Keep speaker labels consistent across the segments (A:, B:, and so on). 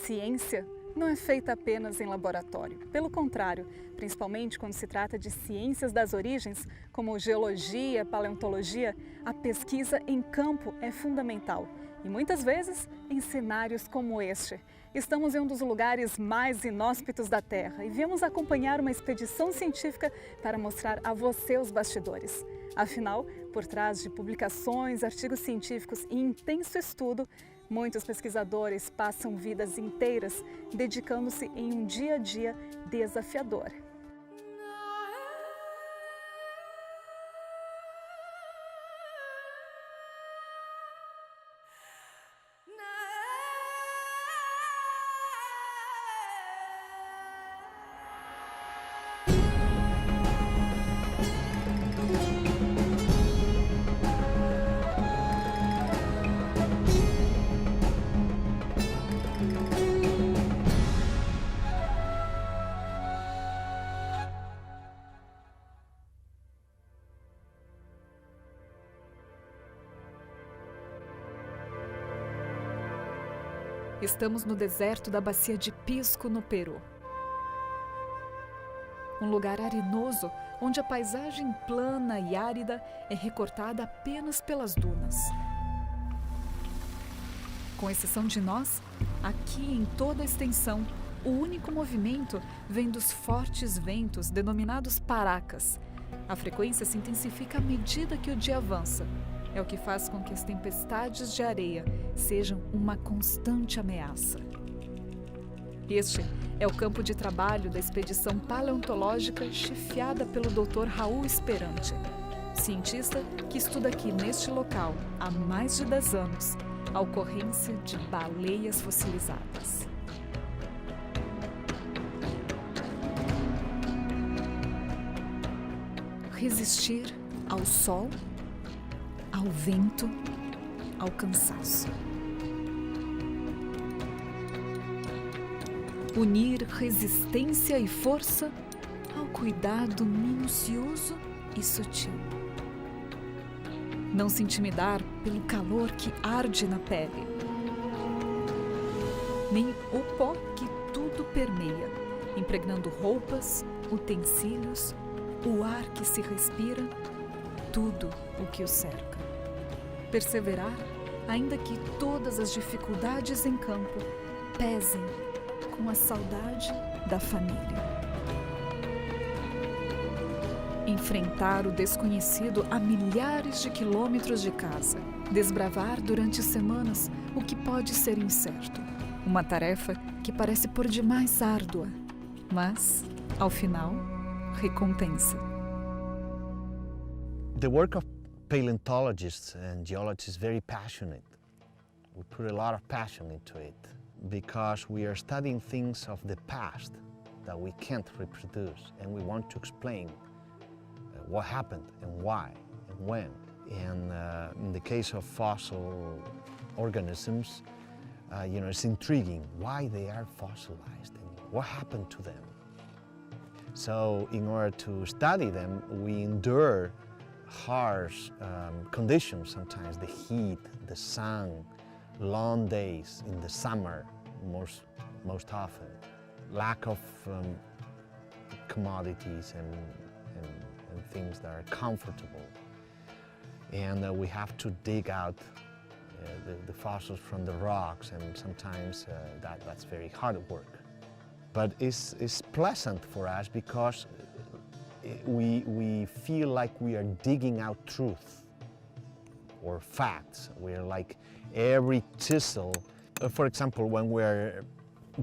A: ciência não é feita apenas em laboratório. Pelo contrário, principalmente quando se trata de ciências das origens, como geologia, paleontologia, a pesquisa em campo é fundamental. E muitas vezes em cenários como este. Estamos em um dos lugares mais inóspitos da Terra e viemos acompanhar uma expedição científica para mostrar a você os bastidores. Afinal, por trás de publicações, artigos científicos e intenso estudo, muitos pesquisadores passam vidas inteiras dedicando-se em um dia a dia desafiador. Estamos no deserto da Bacia de Pisco, no Peru. Um lugar arenoso onde a paisagem plana e árida é recortada apenas pelas dunas. Com exceção de nós, aqui em toda a extensão, o único movimento vem dos fortes ventos denominados paracas. A frequência se intensifica à medida que o dia avança. É o que faz com que as tempestades de areia sejam uma constante ameaça. Este é o campo de trabalho da expedição paleontológica chefiada pelo Dr. Raul Esperante, cientista que estuda aqui neste local há mais de 10 anos a ocorrência de baleias fossilizadas. Resistir ao sol, ao vento, ao cansaço. Unir resistência e força ao cuidado minucioso e sutil. Não se intimidar pelo calor que arde na pele, nem o pó que tudo permeia, impregnando roupas, utensílios, o ar que se respira, tudo o que o cerca. Perseverar, ainda que todas as dificuldades em campo pesem com a saudade da família. Enfrentar o desconhecido a milhares de quilômetros de casa. Desbravar durante semanas o que pode ser incerto. Uma tarefa que parece por demais árdua, mas, ao final, recompensa.
B: The work of paleontologists and geologists is very passionate. We put a lot of passion into it because we are studying things of the past that we can't reproduce, and we want to explain what happened and why and when. And in the case of fossil organisms, it's intriguing why they are fossilized and what happened to them. So in order to study them, we endure harsh conditions sometimes, the heat, the sun, long days in the summer most often, lack of commodities and things that are comfortable. And we have to dig out the fossils from the rocks, and sometimes that's very hard work. But it's pleasant for us because we feel like we are digging out truth or facts. We're like every chisel. For example, when we're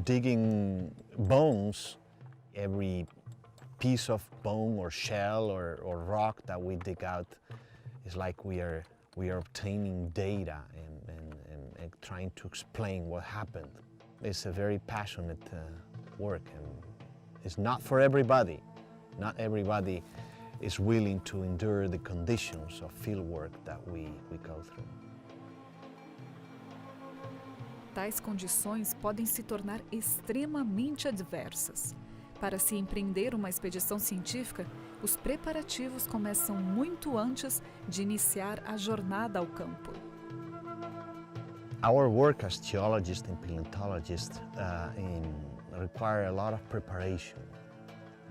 B: digging bones, every piece of bone or shell or rock that we dig out is like we are obtaining data and trying to explain what happened. It's a very passionate work, and it's not for everybody. Not everybody is willing to endure the conditions of field work that we go through.
A: Tais condições podem se tornar extremamente adversas. Para se empreender uma expedição científica, os preparativos começam muito antes de iniciar a jornada ao campo.
B: Our work as geologists and paleontologists require a lot of preparation,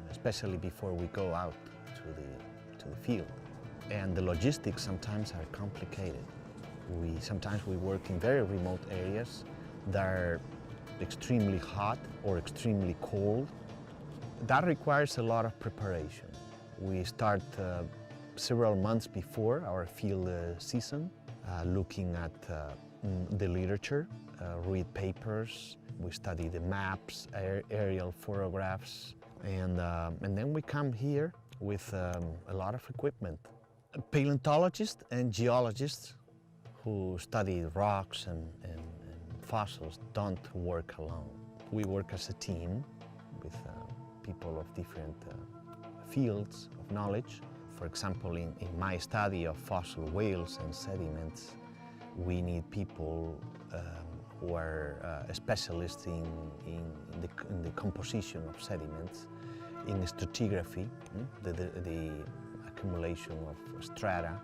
B: especially before we go out to the field. And the logistics sometimes are complicated. Sometimes we work in very remote areas that are extremely hot or extremely cold. That requires a lot of preparation. We start several months before our field season, looking at the literature, read papers, we study the maps, aerial photographs, and then we come here with a lot of equipment. Paleontologists and geologists who study rocks and fossils don't work alone. We work as a team with people of different fields of knowledge. For example, in my study of fossil whales and sediments, we need people who are specialists in the composition of sediments, in stratigraphy, the accumulation of strata.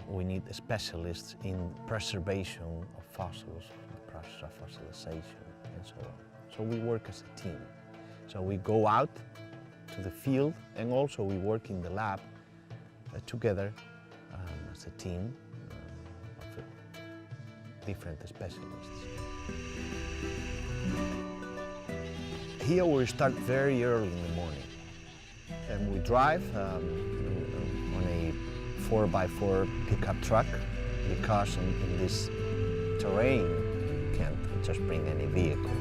B: We need specialists in preservation of fossils, the process of fossilization, and so on. So we work as a team. So we go out to the field, and also we work in the lab together as a team of different specialists. Here we start very early in the morning, and we drive on a 4x4 pickup truck, because in this terrain you can't just bring any vehicle.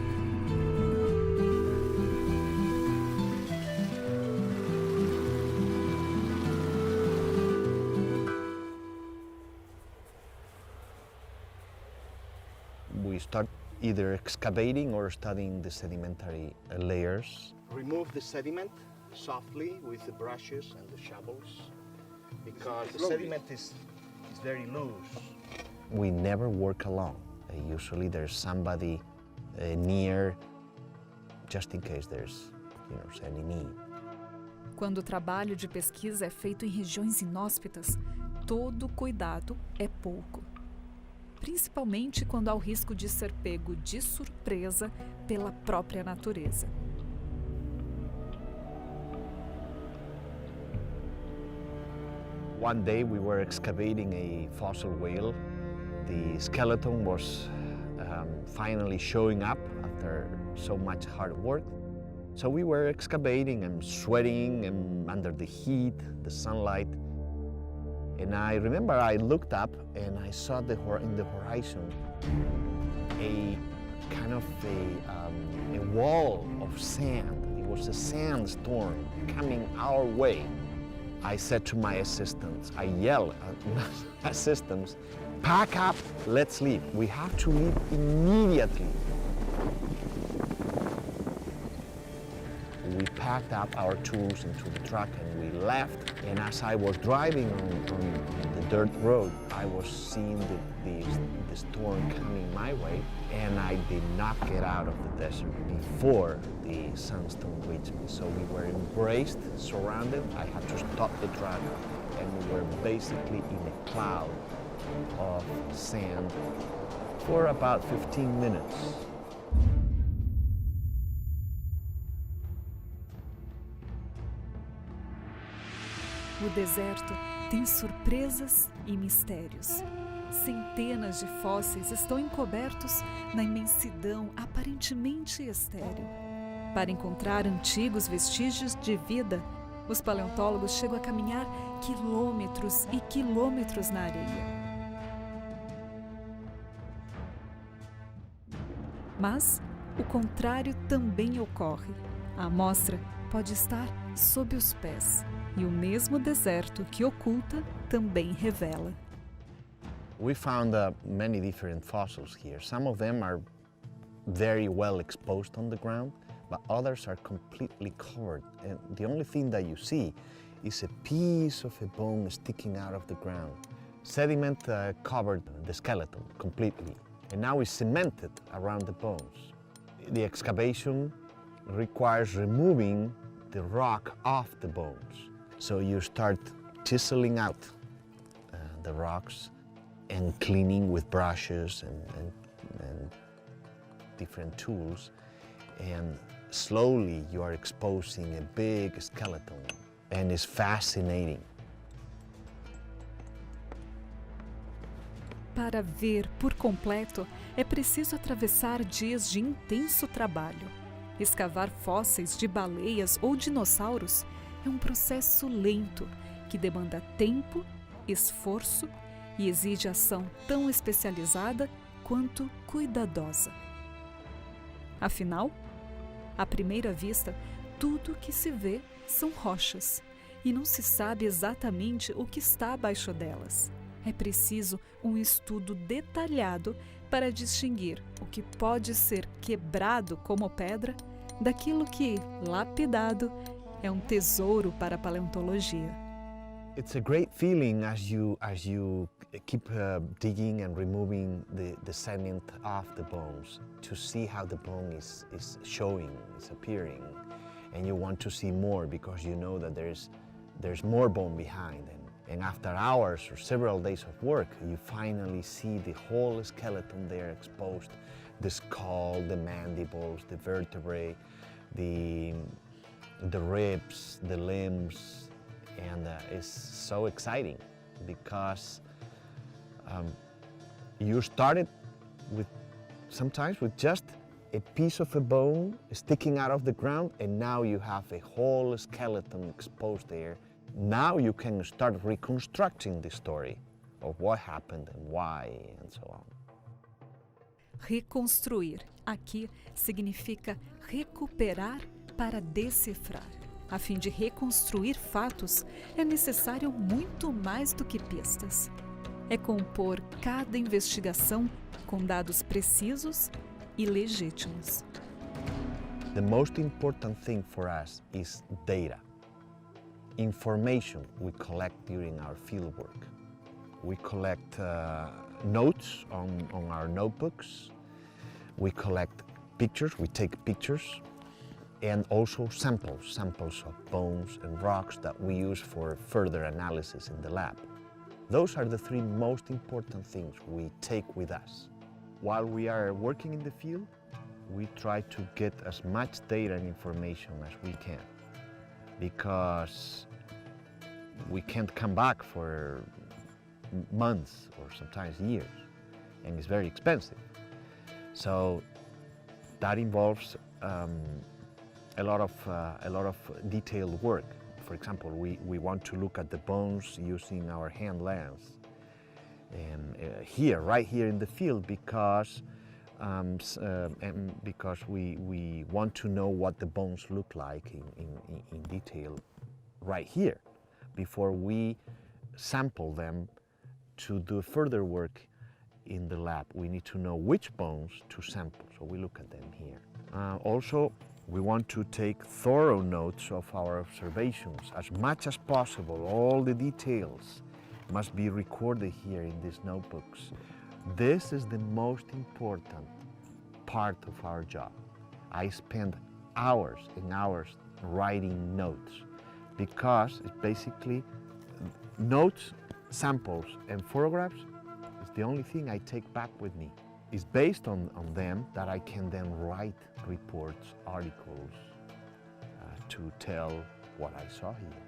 B: We start either excavating or studying the sedimentary layers. Remove the sediment softly with the brushes and the shovels, because the sediment is very loose. We never work alone. Usually there's somebody near, just in case there's any need.
A: Quando o trabalho de pesquisa é feito em regiões inóspitas, todo cuidado é pouco. Principalmente quando há o risco de ser pego de surpresa pela própria natureza.
B: One day we were excavating a fossil whale. The skeleton was finally showing up after so much hard work. So we were excavating and sweating and under the heat, the sunlight. And I remember I looked up and I saw in the horizon a kind of a wall of sand. It was a sandstorm coming our way. I said to my assistants, I yelled at my assistants, pack up, let's leave. We have to leave immediately. We packed up our tools into the truck and we left. And as I was driving on the dirt road, I was seeing the storm coming my way, and I did not get out of the desert before the sandstorm reached me. So we were embraced, surrounded. I had to stop the truck, and we were basically in a cloud of sand for about 15 minutes.
A: O deserto tem surpresas e mistérios. Centenas de fósseis estão encobertos na imensidão aparentemente estéril. Para encontrar antigos vestígios de vida, os paleontólogos chegam a caminhar quilômetros e quilômetros na areia. Mas o contrário também ocorre. A amostra pode estar sob os pés. E o mesmo deserto que oculta também revela.
B: We found many different fossils here. Some of them are very well exposed on the ground, but others are completely covered. And the only thing that you see is a piece of a bone sticking out of the ground. Sediment covered the skeleton completely, and now it's cemented around the bones. The excavation requires removing the rock off the bones. So you start chiseling out the rocks, and cleaning with brushes and different tools. And slowly you are exposing a big skeleton, and it's fascinating.
A: Para ver por completo, é preciso atravessar dias de intenso trabalho. Escavar fósseis de baleias ou dinossauros é um processo lento que demanda tempo, esforço e exige ação tão especializada quanto cuidadosa. Afinal, à primeira vista, tudo o que se vê são rochas e não se sabe exatamente o que está abaixo delas. É preciso um estudo detalhado para distinguir o que pode ser quebrado como pedra daquilo que, lapidado, é um tesouro para a paleontologia.
B: It's a great feeling as you keep digging and removing the sediment off the bones to see how the bone is showing, is appearing, and you want to see more because you know that there's more bone behind. And after hours or several days of work, you finally see the whole skeleton there exposed, the skull, the mandibles, the vertebrae, the ribs, the limbs, and it's so exciting because you started sometimes with just a piece of a bone sticking out of the ground, and now you have a whole skeleton exposed there. Now you can start reconstructing the story of what happened and why and so on.
A: Reconstruir aqui significa recuperar para decifrar. A fim de reconstruir fatos, é necessário muito mais do que pistas. É compor cada investigação com dados precisos e legítimos.
B: The most important thing for us is data. Information we collect during our fieldwork. We collect notes on our notebooks. We collect pictures, we take pictures, and also samples of bones and rocks that we use for further analysis in the lab. Those are the three most important things we take with us. While we are working in the field, we try to get as much data and information as we can, because we can't come back for months or sometimes years, and it's very expensive. So that involves a lot of detailed work. For example, we want to look at the bones using our hand lens, and right here in the field, because we want to know what the bones look like in detail right here before we sample them to do further work in the lab. We need to know which bones to sample, so we look at them here. Also, we want to take thorough notes of our observations as much as possible. All the details must be recorded here in these notebooks. This is the most important part of our job. I spend hours and hours writing notes because it's basically notes, samples, and photographs is the only thing I take back with me. It's based on them that I can then write reports, articles, to tell what I saw here.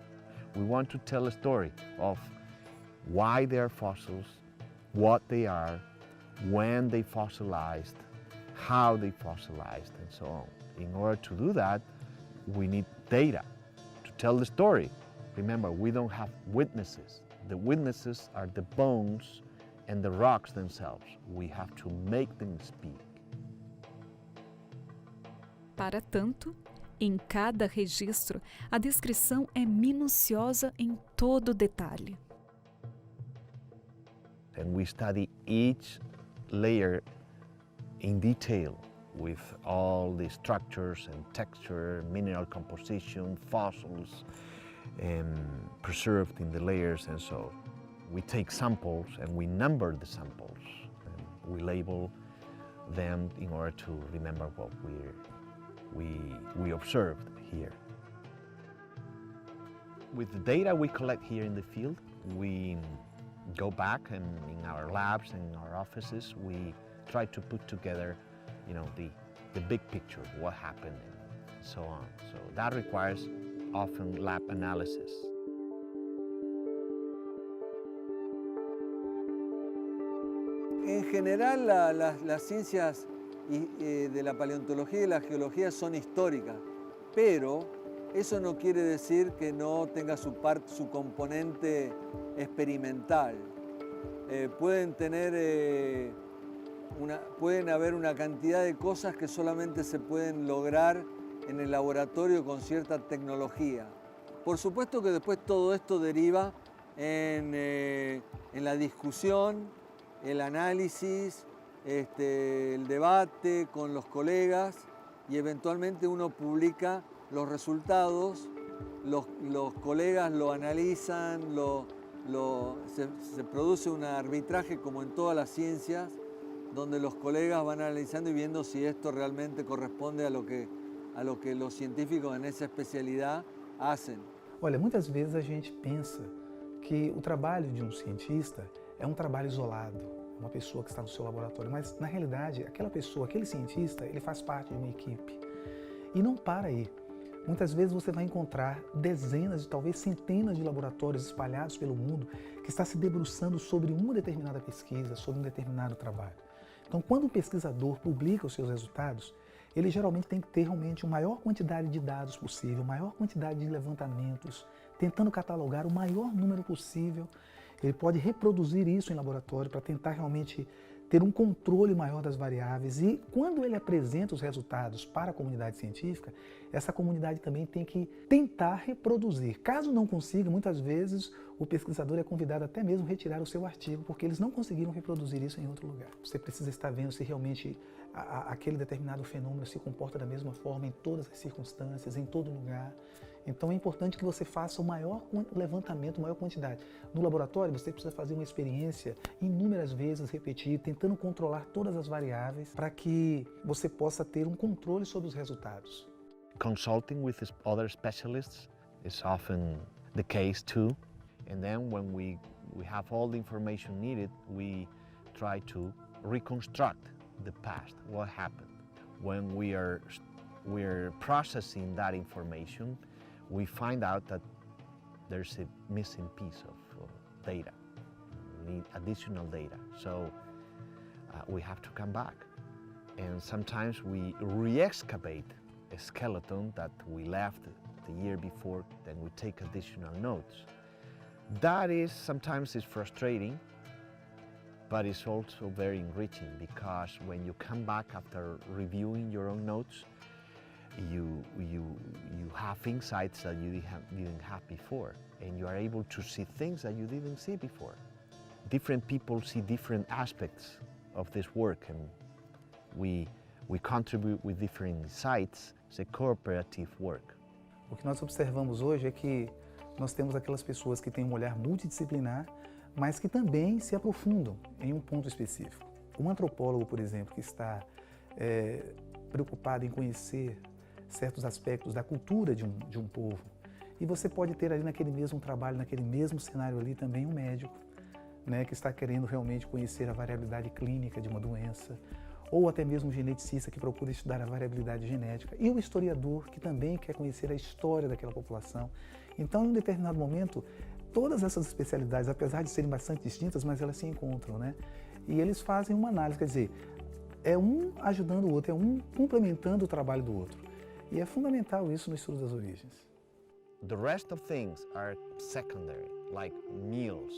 B: We want to tell a story of why they are fossils, what they are, when they fossilized, how they fossilized, and so on. In order to do that, we need data to tell the story. Remember, we don't have witnesses. The witnesses are the bones and the rocks themselves. We have to make them speak.
A: Para tanto, em cada registro, a descrição é minuciosa em todo detalhe.
B: And we study each layer in detail with all the structures and texture, mineral composition, fossils, preserved in the layers, and so we take samples and we number the samples and we label them in order to remember what we observed here. With the data we collect here in the field, we go back and in our labs and in our offices, we try to put together, the big picture, what happened and so on. So that requires often lab analysis.
C: En general, las ciencias de la paleontología y la geología son históricas, pero eso no quiere decir que no tenga su componente experimental. Pueden haber una cantidad de cosas que solamente se pueden lograr en el laboratorio con cierta tecnología. Por supuesto que después todo esto deriva en la discusión, el análisis, el debate con los colegas y eventualmente uno publica los resultados, los colegas lo analizan, se produce un arbitraje como en todas las ciencias, donde los colegas van analizando y viendo si esto realmente corresponde a lo que los científicos en esa especialidad hacen.
D: Olha, muitas vezes a gente pensa que o trabalho de cientista é trabalho isolado, uma pessoa que está no seu laboratório, mas na realidade aquela pessoa, aquele cientista, ele faz parte de uma equipe. E não para aí. Muitas vezes você vai encontrar dezenas, talvez centenas de laboratórios espalhados pelo mundo que está se debruçando sobre uma determinada pesquisa, sobre um determinado trabalho. Então, quando um pesquisador publica os seus resultados, ele geralmente tem que ter realmente a maior quantidade de dados possível, a maior quantidade de levantamentos, tentando catalogar o maior número possível. Ele pode reproduzir isso em laboratório para tentar realmente ter um controle maior das variáveis e quando ele apresenta os resultados para a comunidade científica, essa comunidade também tem que tentar reproduzir. Caso não consiga, muitas vezes o pesquisador é convidado até mesmo a retirar o seu artigo porque eles não conseguiram reproduzir isso em outro lugar. Você precisa estar vendo se realmente aquele determinado fenômeno se comporta da mesma forma em todas as circunstâncias, em todo lugar. Então é importante que você faça o maior levantamento, a maior quantidade. No laboratório você precisa fazer uma experiência inúmeras vezes, repetir, tentando controlar todas as variáveis para que você possa ter controle sobre os resultados.
B: Consulting with other specialists is often the case too. And then when we have all the information needed, we try to reconstruct the past, what happened. When we are processing that information, we find out that there's a missing piece of data, we need additional data. So we have to come back. And sometimes we re-excavate a skeleton that we left the year before, then we take additional notes. That is sometimes frustrating, but it's also very enriching because when you come back after reviewing your own notes, you have insights that you didn't have before, and you are able to see things that you didn't see before. Different people see different aspects of this work, and we contribute with different insights. It's a cooperative work.
D: O que nós observamos hoje é que nós temos aquelas pessoas que têm um olhar multidisciplinar, mas que também se aprofundam em ponto específico. Um antropólogo, por exemplo, que está preocupado em conhecer certos aspectos da cultura de um povo. E você pode ter ali naquele mesmo trabalho, naquele mesmo cenário ali também um médico, né, que está querendo realmente conhecer a variabilidade clínica de uma doença, ou até mesmo um geneticista que procura estudar a variabilidade genética, e o historiador que também quer conhecer a história daquela população. Então, em um determinado momento, todas essas especialidades, apesar de serem bastante distintas, mas elas se encontram, né? E eles fazem uma análise, quer dizer, é um ajudando o outro, é um complementando o trabalho do outro. E é fundamental isso no estudo das origens.
B: The rest of things are secondary, like meals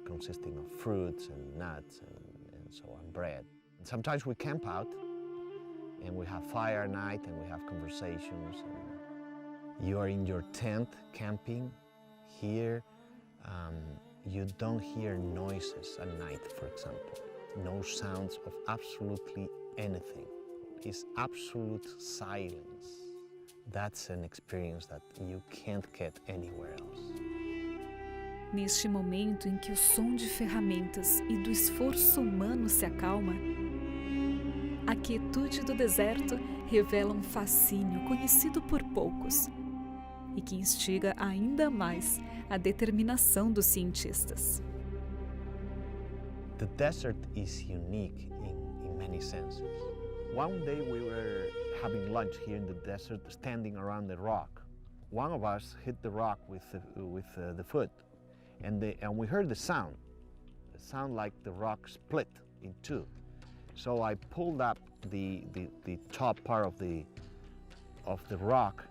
B: consisting of fruits and nuts and so on, bread. Sometimes we camp out and we have fire at night and we have conversations. And you are in your tent camping. Here you don't hear noises at night, for example. No sounds of absolutely anything. It's absolute silence. That's an experience that you can't get anywhere else.
A: Neste momento em que o som de ferramentas e do esforço humano se acalma, a quietude do deserto revela um fascínio conhecido por poucos e que instiga ainda mais a determinação dos cientistas.
B: The desert is unique in many senses. One day we were having lunch here in the desert, standing around the rock. One of us hit the rock with the foot, and we heard the sound like the rock split in two. So I pulled up the top part of the rock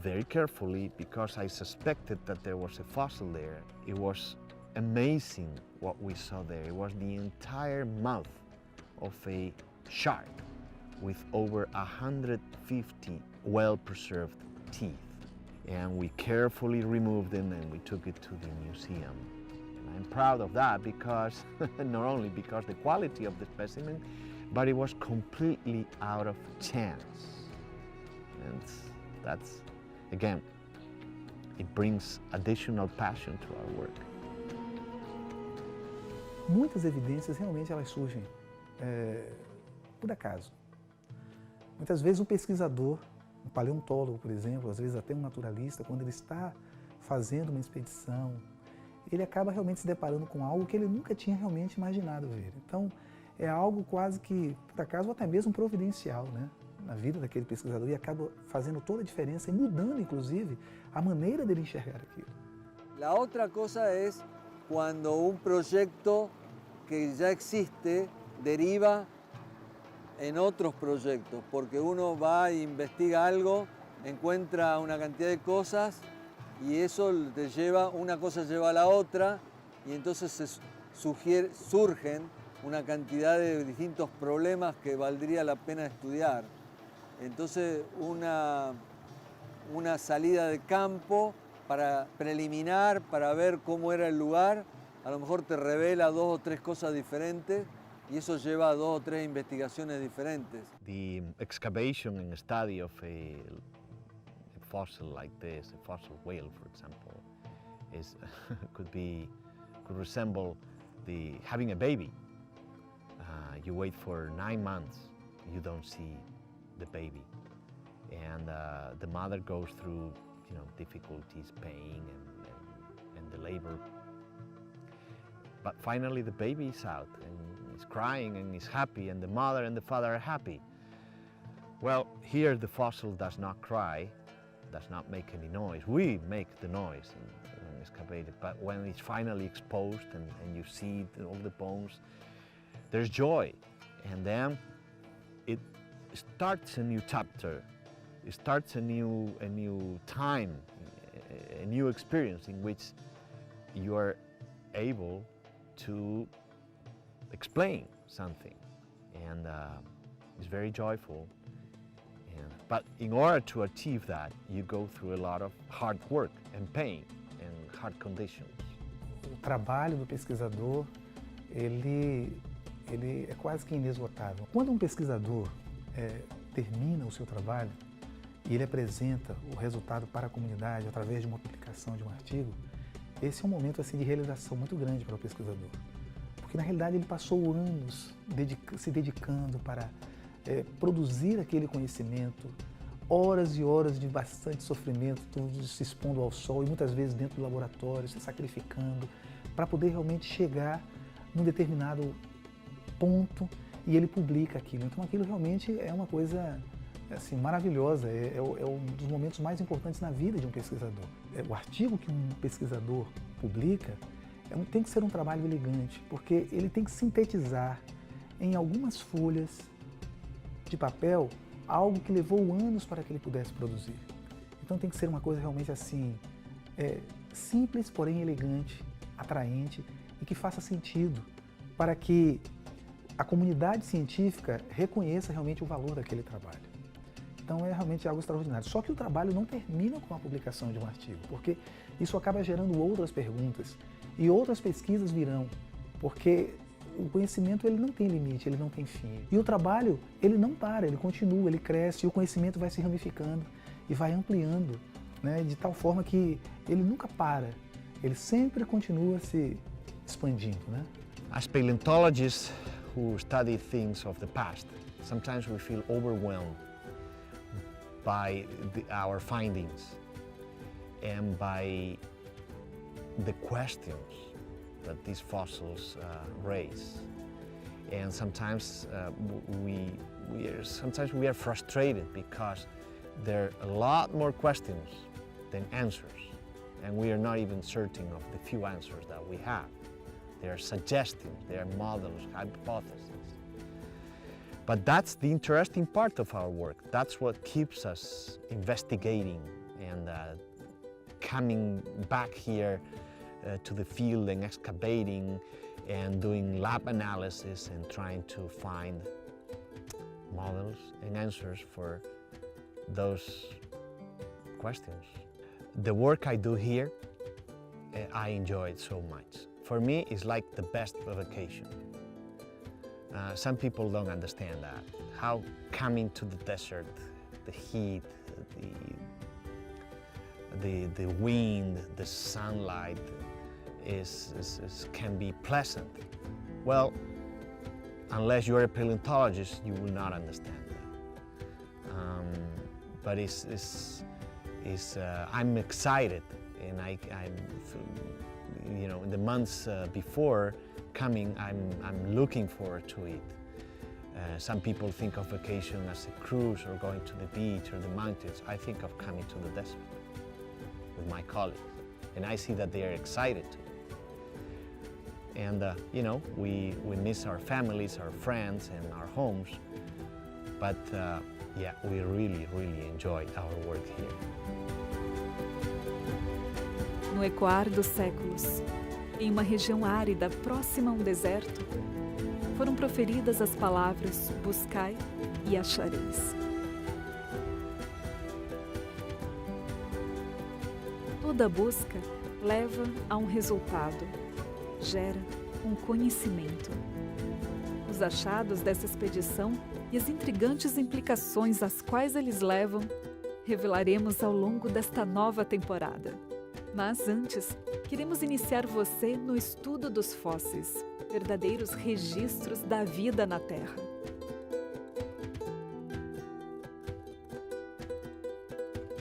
B: very carefully because I suspected that there was a fossil there. It was amazing what we saw there. It was the entire mouth of a shark with over 150 well-preserved teeth. And we carefully removed them and we took it to the museum. And I'm proud of that because, not only because the quality of the specimen, but it was completely out of chance. And that's, again, it brings additional passion to our work.
D: Muitas evidências realmente elas surgem por acaso. Muitas vezes o pesquisador, um paleontólogo, por exemplo, às vezes até um naturalista, quando ele está fazendo uma expedição, ele acaba realmente se deparando com algo que ele nunca tinha realmente imaginado ver. Então, é algo quase que, por acaso, ou até mesmo providencial, né, na vida daquele pesquisador e acaba fazendo toda a diferença e mudando, inclusive, a maneira dele enxergar aquilo.
C: La otra cosa es cuando un proyecto que ya existe deriva en otros proyectos, porque uno va e investiga algo, encuentra una cantidad de cosas y eso te lleva, una cosa lleva a la otra y entonces surgen una cantidad de distintos problemas que valdría la pena estudiar. Entonces una salida de campo para preliminar, para ver cómo era el lugar, a lo mejor te revela 2 o 3 cosas diferentes y eso lleva a 2 o 3 investigaciones diferentes.
B: The excavation and study of a fossil like this, a fossil whale, for example, is could resemble having a baby. You wait for 9 months, you don't see the baby, and the mother goes through, difficulties, pain, and the labor. But finally, the baby is out and is crying and is happy, and the mother and the father are happy. Well, here the fossil does not cry, does not make any noise. We make the noise when excavated, but when it's finally exposed and you see all the bones, there's joy, and then it starts a new chapter. It starts a new time, a new experience in which you are able to explain something, and it's very joyful. But in order to achieve that, you go through a lot of hard work and pain and hard conditions.
D: O trabalho do pesquisador, ele é quase que inesgotável. Quando um pesquisador termina o seu trabalho e ele apresenta o resultado para a comunidade através de uma publicação de um artigo, esse é um momento assim, de realização muito grande para o pesquisador. Porque na realidade ele passou anos se dedicando para produzir aquele conhecimento, horas e horas de bastante sofrimento, se expondo ao sol e muitas vezes dentro do laboratório, se sacrificando, para poder realmente chegar num determinado ponto e ele publica aquilo. Então aquilo realmente é uma coisa assim, maravilhosa, é um dos momentos mais importantes na vida de um pesquisador. O artigo que um pesquisador publica tem que ser um trabalho elegante, porque ele tem que sintetizar em algumas folhas de papel algo que levou anos para que ele pudesse produzir. Então tem que ser uma coisa realmente assim, simples, porém elegante, atraente e que faça sentido para que a comunidade científica reconheça realmente o valor daquele trabalho. Então é realmente algo extraordinário. Só que o trabalho não termina com a publicação de um artigo, porque isso acaba gerando outras perguntas e outras pesquisas virão, porque o conhecimento ele não tem limite, ele não tem fim. E o trabalho, ele não para, ele continua, ele cresce e o conhecimento vai se ramificando e vai ampliando, né, de tal forma que ele nunca para, ele sempre continua se expandindo, né?
B: As paleontologists who study things of the past, sometimes we feel overwhelmed by our findings and by the questions that these fossils raise. And sometimes we are frustrated because there are a lot more questions than answers, and we are not even certain of the few answers that we have. They are suggestions, they are models, hypotheses. But that's the interesting part of our work. That's what keeps us investigating and coming back here to the field and excavating and doing lab analysis and trying to find models and answers for those questions. The work I do here, I enjoy it so much. For me, it's like the best vacation. Some people don't understand that. How coming to the desert, the heat, the wind, the sunlight can be pleasant. Well, unless you're a paleontologist, you will not understand that. But I'm excited, and I'm in the months before coming, I'm looking forward to it. Some people think of vacation as a cruise or going to the beach or the mountains. I think of coming to the desert with my colleagues, and I see that they are excited too. And we miss our families, our friends, and our homes, but yeah, we really, really enjoy our work here.
A: No ecoar dos séculos, em uma região árida próxima a um deserto, foram proferidas as palavras buscai e achareis. Toda busca leva a um resultado, gera um conhecimento. Os achados dessa expedição e as intrigantes implicações às quais eles levam, revelaremos ao longo desta nova temporada. Mas antes, queremos iniciar você no estudo dos fósseis, verdadeiros registros da vida na Terra.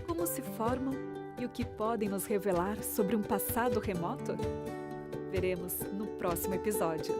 A: Como se formam e o que podem nos revelar sobre um passado remoto? Veremos no próximo episódio.